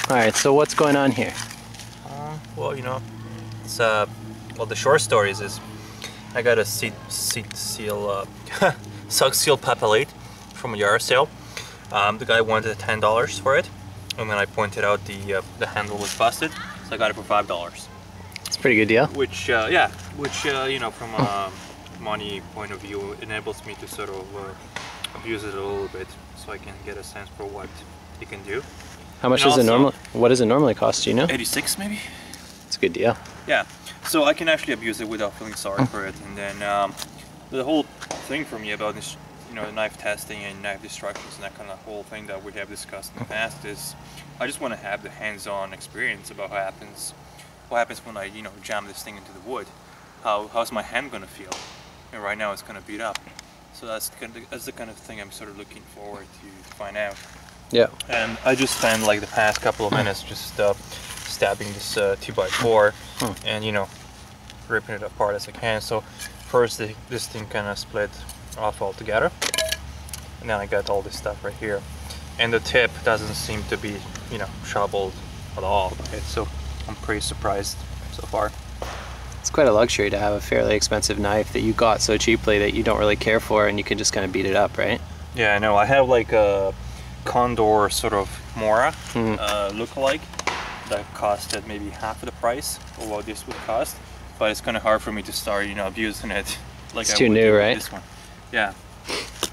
Alright, so what's going on here? Well, you know, it's well, the short story is I got a seat seal SOG seal papillate from a yard sale. The guy wanted $10 for it, and then I pointed out the handle was busted, so I got it for $5. It's a pretty good deal. Which yeah, which you know, from a money point of view, enables me to sort of abuse it a little bit, so I can get a sense for what it can do. How much does it normally? What does it normally cost? Do you know? 86 maybe. It's a good deal. Yeah, so I can actually abuse it without feeling sorry for it. And then the whole thing for me about this, you know, knife testing and knife destructions and that kind of whole thing that we have discussed in the past is, I just want to have the hands-on experience about what happens when I, you know, jam this thing into the wood. How's my hand gonna feel? And right now it's kind of beat up. So that's the kind of thing I'm sort of looking forward to find out. Yeah. And I just spent like the past couple of minutes just stabbing this 2x4 and, you know, ripping it apart as I can. So first this thing kind of split off altogether, and then I got all this stuff right here, and the tip doesn't seem to be, you know, shoveled at all. Okay, so I'm pretty surprised so far. It's quite a luxury to have a fairly expensive knife that you got so cheaply that you don't really care for, and you can just kind of beat it up, right? Yeah, I know. I have like a Condor sort of Mora look-alike that costed maybe half of the price of what this would cost, but it's kind of hard for me to start, you know, abusing it like it's too new, right? This one. Yeah.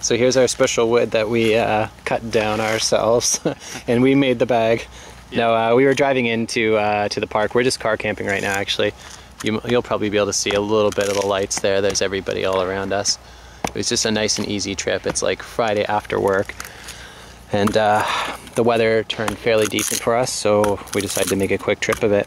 So here's our special wood that we cut down ourselves, and we made the bag. Yeah. No, we were driving into to the park. We're just car camping right now, actually. You'll probably be able to see a little bit of the lights there. There's everybody all around us. It was just a nice and easy trip. It's like Friday after work, and the weather turned fairly decent for us, so we decided to make a quick trip of it.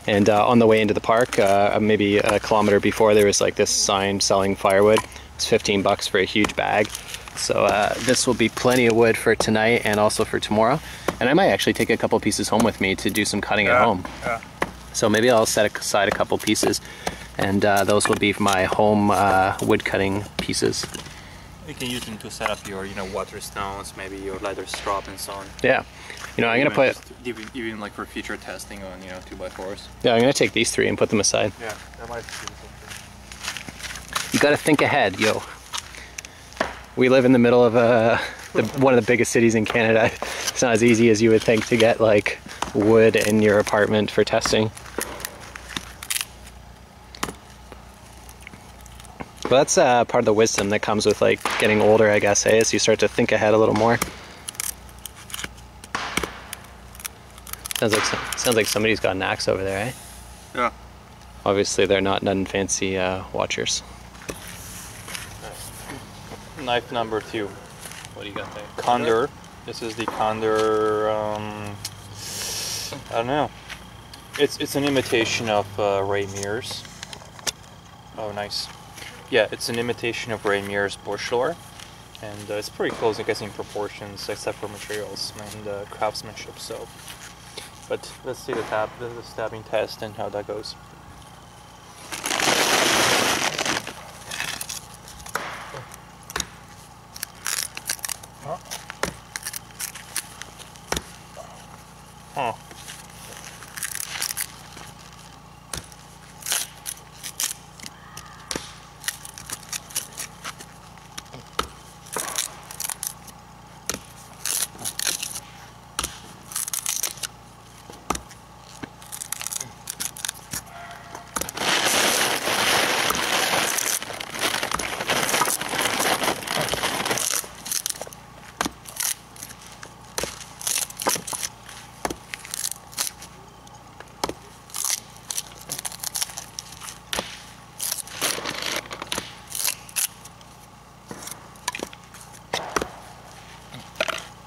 And on the way into the park, maybe a kilometer before, there was like this sign selling firewood. It's 15 bucks for a huge bag. So this will be plenty of wood for tonight and also for tomorrow. And I might actually take a couple pieces home with me to do some cutting at home. Yeah. So maybe I'll set aside a couple pieces, and those will be my home wood cutting pieces. You can use them to set up your, you know, water stones, maybe your leather strop and so on. Yeah. You know, I'm going to put... Even like for future testing on, you know, 2x4s. Yeah, I'm going to take these three and put them aside. Yeah, that might be something. You got to think ahead, yo. We live in the middle of one of the biggest cities in Canada. It's not as easy as you would think to get like wood in your apartment for testing. Well, that's part of the wisdom that comes with like getting older, I guess, as you start to think ahead a little more. Sounds like somebody's got an axe over there, eh? Yeah. Obviously, they're not none fancy watchers. Knife number 2. What do you got there? Condor. This is the Condor. I don't know. It's an imitation of Ray Mears. Oh, nice. Yeah, it's an imitation of Ray Mears Bushlore, and it's pretty close, I guess, in proportions, except for materials and craftsmanship. So, but let's see the stabbing test and how that goes. Huh.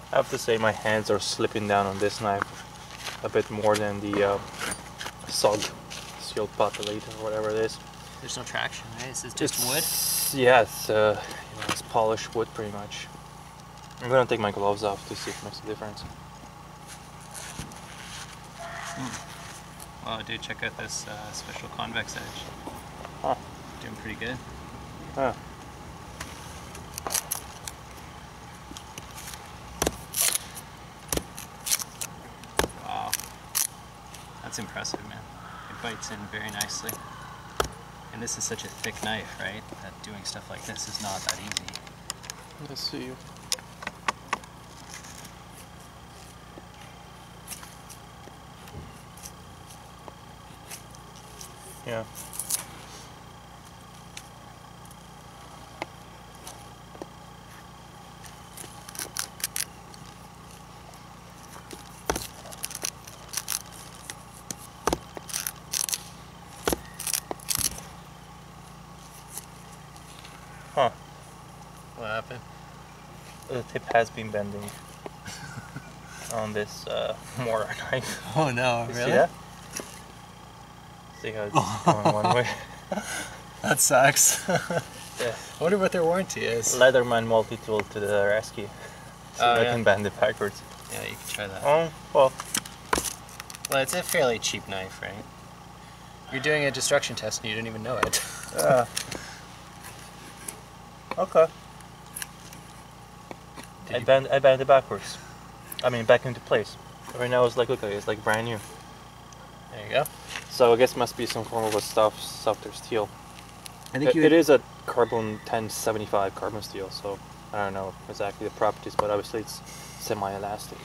I have to say my hands are slipping down on this knife a bit more than the SOG sealed papillate or whatever it is. There's no traction, right? This is just wood? Yeah, you know, it's polished wood pretty much. I'm gonna take my gloves off to see if it makes a difference. Wow, dude, check out this special convex edge. Huh. Doing pretty good. Huh. Wow. It's impressive, man. It bites in very nicely. And this is such a thick knife, right? That doing stuff like this is not that easy. Let's see. Yeah. Huh. What happened? The tip has been bending on this mortar knife. Oh no, You really? see that? See how it's going one way? That sucks. Yeah. I wonder what their warranty is. Leatherman multi-tool to the rescue. See if I can bend it backwards. Yeah, you can try that. Well. Well, it's a fairly cheap knife, right? You're doing a destruction test and you didn't even know it. Okay. I bend it backwards. I mean, back into place. Right now it's like, look at it, it's like brand new. There you go. So I guess it must be some form of a softer steel. I think It is a carbon 1075 carbon steel, so I don't know exactly the properties, but obviously it's semi-elastic.